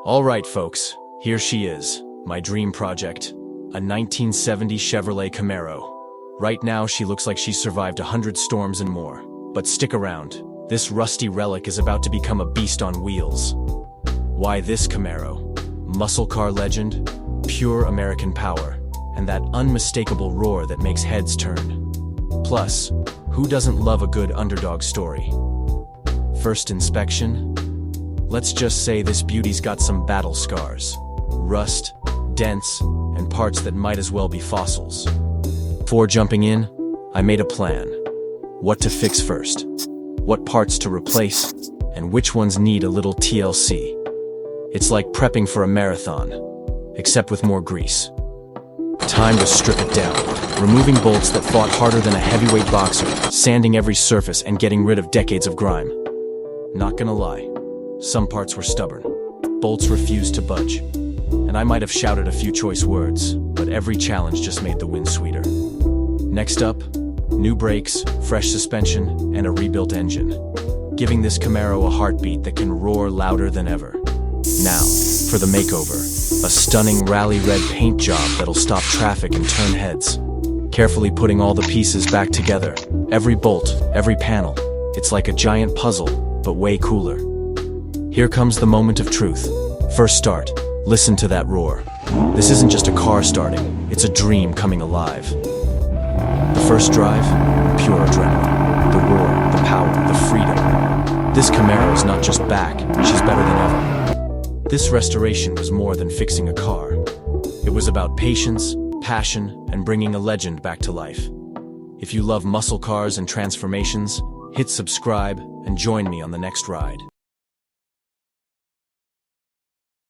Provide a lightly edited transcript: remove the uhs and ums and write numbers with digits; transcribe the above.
Alright folks, here she is, my dream project, a 1970 Chevrolet Camaro. Right now she looks like she's survived 100 storms and more. But stick around, this rusty relic is about to become a beast on wheels. Why this Camaro? Muscle car legend, pure American power, and that unmistakable roar that makes heads turn. Plus, who doesn't love a good underdog story? First inspection? Let's just say this beauty's got some battle scars. Rust, dents, and parts that might as well be fossils. Before jumping in, I made a plan. What to fix first, what parts to replace, and which ones need a little TLC. It's like prepping for a marathon, except with more grease. Time to strip it down, removing bolts that fought harder than a heavyweight boxer, sanding every surface and getting rid of decades of grime. Not gonna lie, some parts were stubborn. Bolts refused to budge, and I might have shouted a few choice words, but every challenge just made the win sweeter. Next up, new brakes, fresh suspension, and a rebuilt engine, giving this Camaro a heartbeat that can roar louder than ever. Now, for the makeover, a stunning rally red paint job that'll stop traffic and turn heads. Carefully putting all the pieces back together, every bolt, every panel. It's like a giant puzzle, but way cooler. Here comes the moment of truth. First start, listen to that roar. This isn't just a car starting, it's a dream coming alive. The first drive, pure adrenaline. The roar, the power, the freedom. This Camaro's not just back, she's better than ever. This restoration was more than fixing a car. It was about patience, passion, and bringing a legend back to life. If you love muscle cars and transformations, hit subscribe and join me on the next ride.